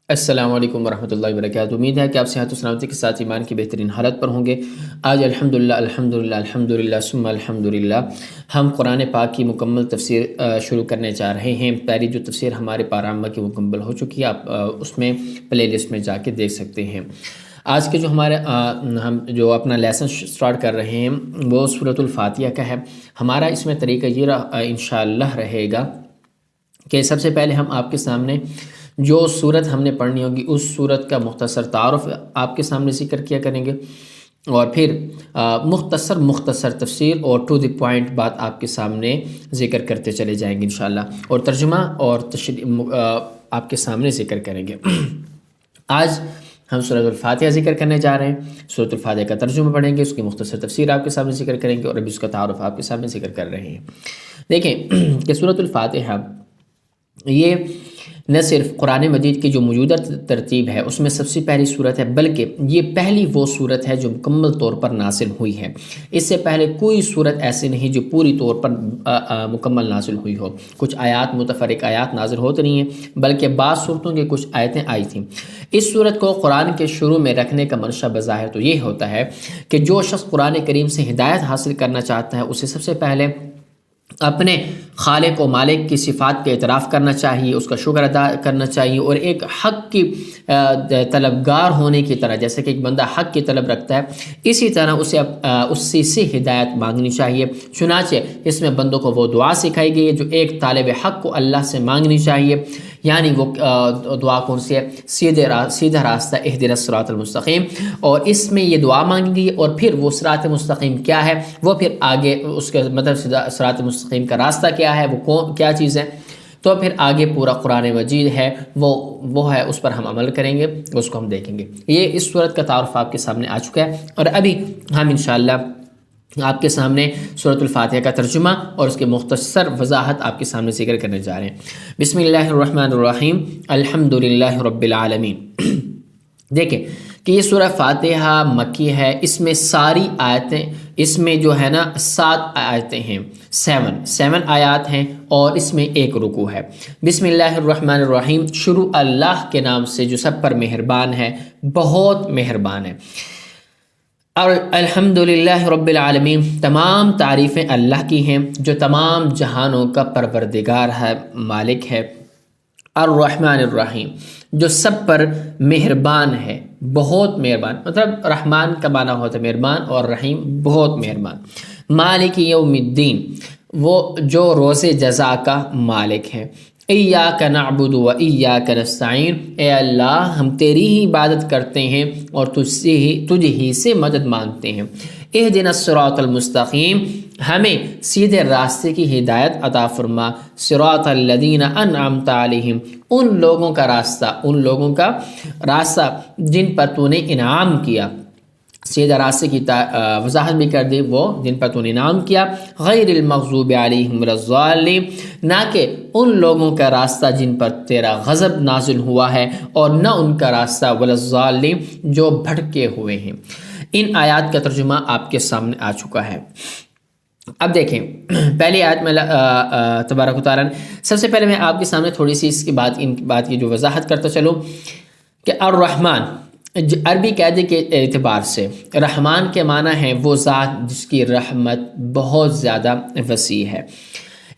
السلام علیکم ورحمۃ اللہ وبرکاتہ۔ امید ہے کہ آپ صحت و سلامتی کے ساتھ ایمان کی بہترین حالت پر ہوں گے۔ آج الحمدللہ ثم الحمدللہ ہم قرآن پاک کی مکمل تفسیر شروع کرنے جا رہے ہیں۔ پہلی جو تفسیر ہمارے پارامہ کی مکمل ہو چکی ہے، آپ اس میں پلے لسٹ میں جا کے دیکھ سکتے ہیں۔ آج کے جو ہم جو اپنا لیسن سٹارٹ کر رہے ہیں وہ سورۃ الفاتحہ کا ہے۔ ہمارا اس میں طریقہ یہ انشاءاللہ رہے گا کہ سب سے پہلے ہم آپ کے سامنے جو صورت ہم نے پڑھنی ہوگی اس صورت کا مختصر تعارف آپ کے سامنے ذکر کیا کریں گے، اور پھر مختصر تفسیر اور ٹو دی پوائنٹ بات آپ کے سامنے ذکر کرتے چلے جائیں گے انشاءاللہ، اور ترجمہ اور آپ کے سامنے ذکر کریں گے۔ آج ہم سورۃ الفاتحہ ذکر کرنے جا رہے ہیں۔ سورۃ الفاتحہ کا ترجمہ پڑھیں گے، اس کی مختصر تفسیر آپ کے سامنے ذکر کریں گے، اور ابھی اس کا تعارف آپ کے سامنے ذکر کر رہے ہیں۔ دیکھیں کہ سورۃ الفاتحہ یہ نہ صرف قرآن مجید کی جو موجودہ ترتیب ہے اس میں سب سے پہلی صورت ہے، بلکہ یہ پہلی وہ صورت ہے جو مکمل طور پر نازل ہوئی ہے۔ اس سے پہلے کوئی صورت ایسی نہیں جو پوری طور پر مکمل نازل ہوئی ہو۔ کچھ آیات متفرق آیات نازل ہوتے نہیں ہیں، بلکہ بعض صورتوں کی کچھ آیتیں آئی تھیں۔ اس صورت کو قرآن کے شروع میں رکھنے کا منشا بظاہر تو یہ ہوتا ہے کہ جو شخص قرآن کریم سے ہدایت حاصل کرنا چاہتا ہے اسے سب سے پہلے اپنے خالق و مالک کی صفات کا اعتراف کرنا چاہیے، اس کا شکر ادا کرنا چاہیے، اور ایک حق کی طلبگار ہونے کی طرح، جیسے کہ ایک بندہ حق کی طلب رکھتا ہے اسی طرح اسے اسی سے ہدایت مانگنی چاہیے۔ چنانچہ اس میں بندوں کو وہ دعا سکھائی گئی ہے جو ایک طالب حق کو اللہ سے مانگنی چاہیے، یعنی وہ دعا کون سی ہے؟ سیدھا راستہ اہدنا الصراط المستقیم، اور اس میں یہ دعا مانگی گئی، اور پھر وہ صراط مستقیم کیا ہے، وہ پھر آگے اس کا مطلب صراط مستقیم کا راستہ کیا ہے، وہ کیا چیز ہے، تو پھر آگے پورا قرآن مجید ہے وہ ہے، اس پر ہم عمل کریں گے، اس کو ہم دیکھیں گے۔ یہ اس صورت کا تعارف آپ کے سامنے آ چکا ہے، اور ابھی ہم انشاءاللہ آپ کے سامنے سورۃ الفاتحہ کا ترجمہ اور اس کے مختصر وضاحت آپ کے سامنے ذکر کرنے جا رہے ہیں۔ بسم اللہ الرحمن الرحیم، الحمدللہ رب العالمین۔ دیکھیں کہ یہ سورہ فاتحہ مکی ہے، اس میں ساری آیتیں، اس میں جو ہے نا 7 آیتیں ہیں، 7 آیات ہیں، اور اس میں ایک رکوع ہے۔ بسم اللہ الرحمن الرحیم، شروع اللہ کے نام سے جو سب پر مہربان ہے، بہت مہربان ہے۔ اور الحمدللہ رب العالمین، تمام تعریفیں اللہ کی ہیں جو تمام جہانوں کا پروردگار ہے، مالک ہے۔ الرحمن الرحیم، جو سب پر مہربان ہے، بہت مہربان، مطلب رحمان کا معنی ہوتا ہے مہربان، اور رحیم بہت مہربان۔ مالک یوم الدین، وہ جو روز جزا کا مالک ہے۔ ایاک نعبد و ایاک نستعین، اے اللہ ہم تیری ہی عبادت کرتے ہیں اور تجھ ہی سے مدد مانگتے ہیں۔ اہدنا الصراط المستقیم، ہمیں سیدھے راستے کی ہدایت عطا فرما۔ صراط الذین انعمت علیہم، ان لوگوں کا راستہ جن پر تو نے انعام کیا۔ سیدھا راستے کی وضاحت بھی کر دی، وہ جن پر تو نے انعام کیا۔ غیر المغضوب علیہم ولا الضالین، نہ کہ ان لوگوں کا راستہ جن پر تیرا غضب نازل ہوا ہے، اور نہ ان کا راستہ ولا الضالین جو بھٹکے ہوئے ہیں۔ ان آیات کا ترجمہ آپ کے سامنے آ چکا ہے۔ اب دیکھیں پہلی آیت میں تبارک و تعالیٰ، سب سے پہلے میں آپ کے سامنے تھوڑی سی اس کی بات کی جو وضاحت کرتا چلوں کہ الرحمن عربی قاعدے کے اعتبار سے رحمان کے معنی ہے وہ ذات جس کی رحمت بہت زیادہ وسیع ہے،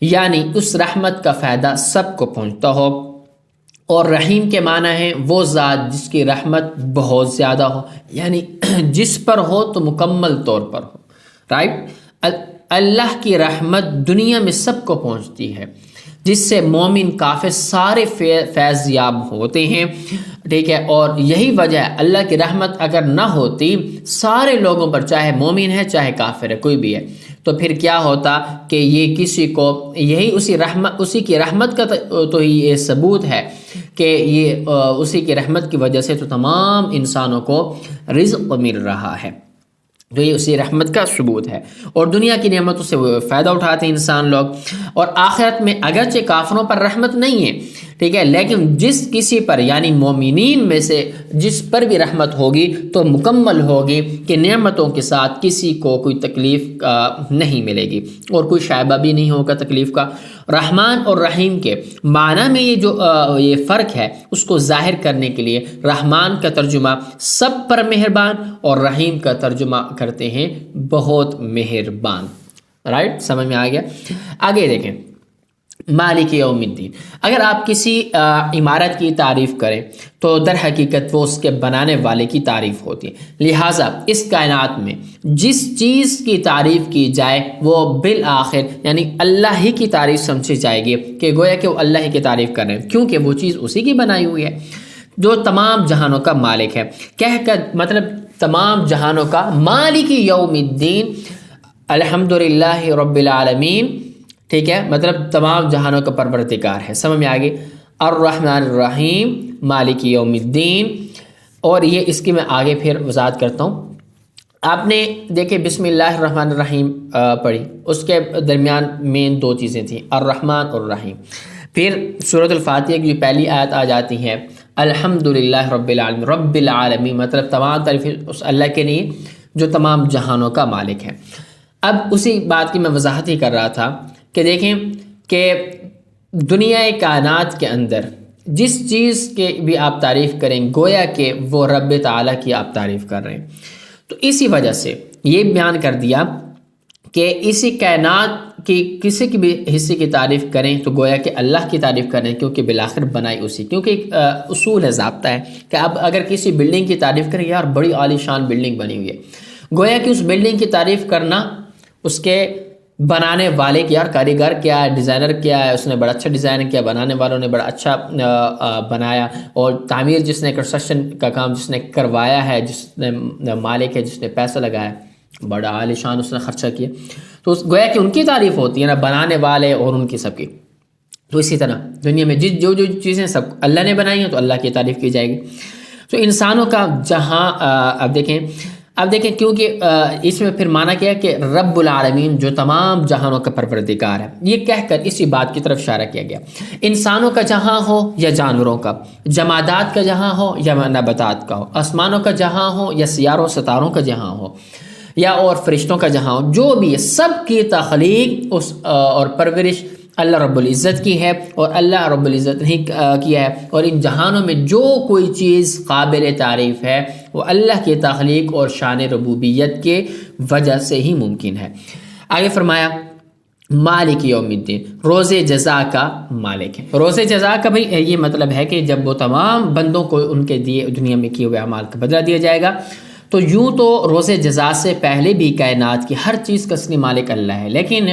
یعنی اس رحمت کا فائدہ سب کو پہنچتا ہو، اور رحیم کے معنی ہے وہ ذات جس کی رحمت بہت زیادہ ہو، یعنی جس پر ہو تو مکمل طور پر ہو، رائٹ۔ اللہ کی رحمت دنیا میں سب کو پہنچتی ہے، جس سے مومن کافر سارے فیض یاب ہوتے ہیں، ٹھیک ہے۔ اور یہی وجہ ہے اللہ کی رحمت اگر نہ ہوتی سارے لوگوں پر، چاہے مومن ہے چاہے کافر ہے، کوئی بھی ہے، تو پھر کیا ہوتا کہ یہ کسی کو یہی اسی کی رحمت کا تو یہ ثبوت ہے کہ یہ اسی کی رحمت کی وجہ سے تو تمام انسانوں کو رزق مل رہا ہے، تو یہ اسی رحمت کا ثبوت ہے، اور دنیا کی نعمتوں سے وہ فائدہ اٹھاتے ہیں انسان لوگ، اور آخرت میں اگرچہ کافروں پر رحمت نہیں ہے، ٹھیک ہے، لیکن جس کسی پر یعنی مومنین میں سے جس پر بھی رحمت ہوگی تو مکمل ہوگی کہ نعمتوں کے ساتھ کسی کو کوئی تکلیف نہیں ملے گی اور کوئی شائبہ بھی نہیں ہوگا تکلیف کا۔ رحمان اور رحیم کے معنی میں یہ فرق ہے، اس کو ظاہر کرنے کے لیے رحمان کا ترجمہ سب پر مہربان اور رحیم کا ترجمہ کرتے ہیں بہت مہربان۔ رائٹ، سمجھ میں آ گیا؟ آگے دیکھیں، مالک یوم الدین، اگر آپ کسی عمارت کی تعریف کریں تو در حقیقت وہ اس کے بنانے والے کی تعریف ہوتی ہے، لہٰذا اس کائنات میں جس چیز کی تعریف کی جائے وہ بالآخر یعنی اللہ ہی کی تعریف سمجھی جائے گی، کہ گویا کہ وہ اللہ ہی کی تعریف کر رہے ہیں، کیونکہ وہ چیز اسی کی بنائی ہوئی ہے جو تمام جہانوں کا مالک ہے۔ کہہ کر مطلب تمام جہانوں کا مالک یوم الدین، الحمدللہ رب العالمین، ٹھیک ہے، مطلب تمام جہانوں کا پروردگار ہے۔ سمجھ میں آگے؟ الرحمن الرحیم، مالک یوم الدین۔ اور یہ اس کی میں آگے پھر وضاحت کرتا ہوں۔ آپ نے دیکھے بسم اللہ الرحمن الرحیم پڑھی، اس کے درمیان مین دو چیزیں تھیں، الرحمن اور الرحیم۔ پھر سورۃ الفاتحہ کی جو پہلی آیت آ جاتی ہے الحمدللہ رب العالمین، رب العالمین مطلب تمام تعریفیں اس اللہ کے لیے جو تمام جہانوں کا مالک ہے۔ اب اسی بات کی میں وضاحت ہی کر رہا تھا کہ دیکھیں کہ دنیا کائنات کے اندر جس چیز کے بھی آپ تعریف کریں گویا کہ وہ رب تعالیٰ کی آپ تعریف کر رہے ہیں، تو اسی وجہ سے یہ بیان کر دیا کہ اسی کائنات کی کسی کی بھی حصے کی تعریف کریں تو گویا کہ اللہ کی تعریف کریں، کیونکہ بالآخر بنائی اسی، کیونکہ ایک اصول ہے، ضابطہ ہے کہ اب اگر کسی بلڈنگ کی تعریف کریں، یار بڑی عالی شان بلڈنگ بنی ہوئی ہے، گویا کہ اس بلڈنگ کی تعریف کرنا اس کے بنانے والے کی، یار کاریگر کیا ہے، ڈیزائنر کیا ہے، اس نے بڑا اچھا ڈیزائن کیا، بنانے والوں نے بڑا اچھا بنایا، اور تعمیر جس نے کنسٹرکشن کا کام جس نے کروایا ہے، جس نے مالک ہے، جس نے پیسہ لگایا، بڑا عالی شان اس نے خرچہ کیا، تو گویا کہ ان کی تعریف ہوتی ہے نا، بنانے والے اور ان کی سب کی۔ تو اسی طرح دنیا میں جو چیزیں سب اللہ نے بنائی ہیں تو اللہ کی تعریف کی جائے گی۔ تو انسانوں کا جہاں اب دیکھیں کیونکہ اس میں پھر مانا کیا کہ رب العالمین جو تمام جہانوں کا پروردگار ہے، یہ کہہ کر اسی بات کی طرف اشارہ کیا گیا، انسانوں کا جہاں ہو یا جانوروں کا، جمادات کا جہاں ہو یا نباتات کا ہو، آسمانوں کا جہاں ہو یا سیاروں ستاروں کا جہاں ہو یا اور فرشتوں کا جہاں ہو، جو بھی سب کی تخلیق اور پرورش اللہ رب العزت کی ہے، اور اللہ رب العزت نے کیا ہے، اور ان جہانوں میں جو کوئی چیز قابل تعریف ہے وہ اللہ کی تخلیق اور شان ربوبیت کے وجہ سے ہی ممکن ہے۔ آگے فرمایا مالک یوم الدین، روز جزا کا مالک ہے۔ روز جزا کا بھائی یہ مطلب ہے کہ جب وہ تمام بندوں کو ان کے دیے دنیا میں کیے ہوئے اعمال کا بدلہ دیا جائے گا، تو یوں تو روز جزا سے پہلے بھی کائنات کی ہر چیز کا اصلی مالک اللہ ہے، لیکن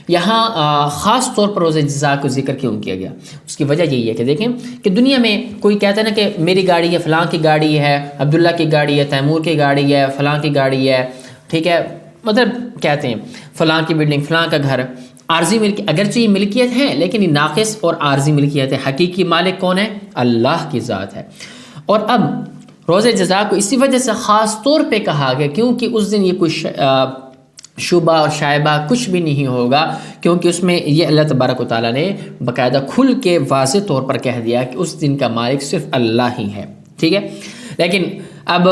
یہاں خاص طور پر روز جزا کو ذکر کیوں کیا گیا؟ اس کی وجہ یہی ہے کہ دیکھیں کہ دنیا میں کوئی کہتا ہے نا کہ میری گاڑی ہے، فلاں کی گاڑی ہے، عبداللہ کی گاڑی ہے، تیمور کی گاڑی ہے، فلاں کی گاڑی ہے، ٹھیک ہے، مطلب کہتے ہیں فلاں کی بلڈنگ، فلاں کا گھر، عارضی ملکیت، اگرچہ یہ ملکیت ہے لیکن یہ ناقص اور عارضی ملکیت ہے، حقیقی مالک کون ہے؟ اللہ کی ذات ہے۔ اور اب روز جزا کو اسی وجہ سے خاص طور پہ کہا گیا کیونکہ اس دن یہ کوئی شبہ اور شائبہ کچھ بھی نہیں ہوگا، کیونکہ اس میں یہ اللہ تبارک و تعالیٰ نے باقاعدہ کھل کے واضح طور پر کہہ دیا کہ اس دن کا مالک صرف اللہ ہی ہے، ٹھیک ہے۔ لیکن اب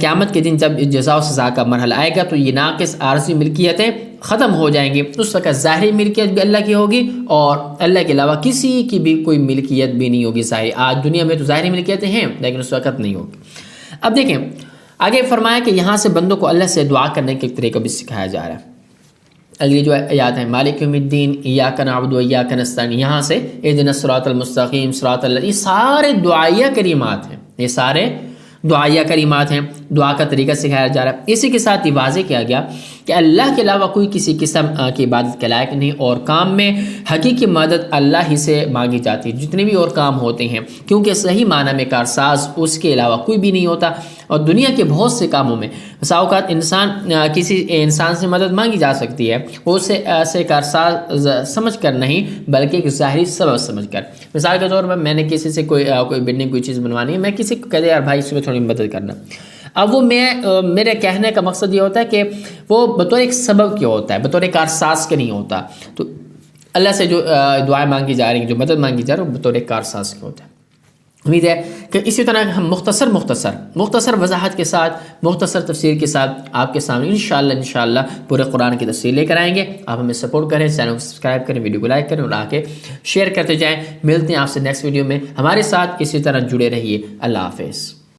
قیامت کے دن جب جزا و سزا کا مرحلہ آئے گا تو یہ ناقص عارضی ملکیتیں ختم ہو جائیں گی، اس وقت ظاہری ملکیت بھی اللہ کی ہوگی اور اللہ کے علاوہ کسی کی بھی کوئی ملکیت بھی نہیں ہوگی ظاہری۔ آج دنیا میں تو ظاہری ملکیتیں ہیں لیکن اس وقت نہیں ہوگی۔ اب دیکھیں آگے فرمایا کہ یہاں سے بندوں کو اللہ سے دعا کرنے کے طریقہ بھی سکھایا جا رہا ہے۔ اگلی جو آیات ہے مالک یوم الدین ایاک نعبد و ایاک نستعین، یہاں سے اہدنا الصراط المستقیم صراط اللہ، یہ سارے دعائیہ کریمات ہیں، یہ سارے دعائیہ کریمات ہیں، دعا کا طریقہ سکھایا جا رہا ہے۔ اسی کے ساتھ یہ واضح کیا گیا کہ اللہ کے علاوہ کوئی کسی قسم کی عبادت کے لائق نہیں، اور کام میں حقیقی مدد اللہ ہی سے مانگی جاتی ہے، جتنے بھی اور کام ہوتے ہیں، کیونکہ صحیح معنی میں کارساز اس کے علاوہ کوئی بھی نہیں ہوتا۔ اور دنیا کے بہت سے کاموں میں بسا اوقات کسی انسان سے مدد مانگی جا سکتی ہے، وہ اسے ایسے کارساز سمجھ کر نہیں بلکہ ایک ظاہری سبب سمجھ کر۔ مثال کے طور پر میں نے کسی سے کوئی بلڈنگ کوئی چیز بنوانی ہے، میں کسی کو کہہ دیا یار بھائی اس میں تھوڑی مدد کرنا، اب وہ میرے کہنے کا مقصد یہ ہوتا ہے کہ وہ بطور ایک سبب کیا ہوتا ہے، بطور ایک کارساز کے نہیں ہوتا۔ تو اللہ سے جو دعائیں مانگی جا رہی ہیں، جو مدد مانگی جا رہی ہے، وہ بطور کارساز کے ہوتا ہے۔ امید ہے کہ اسی طرح ہم مختصر وضاحت کے ساتھ، مختصر تفسیر کے ساتھ آپ کے سامنے انشاءاللہ پورے قرآن کی تفسیر لے کر آئیں گے۔ آپ ہمیں سپورٹ کریں، چینل کو سبسکرائب کریں، ویڈیو کو لائک کریں اور آ کے شیئر کرتے جائیں۔ ملتے ہیں آپ سے نیکسٹ ویڈیو میں، ہمارے ساتھ اسی طرح جڑے رہیے۔ اللہ حافظ۔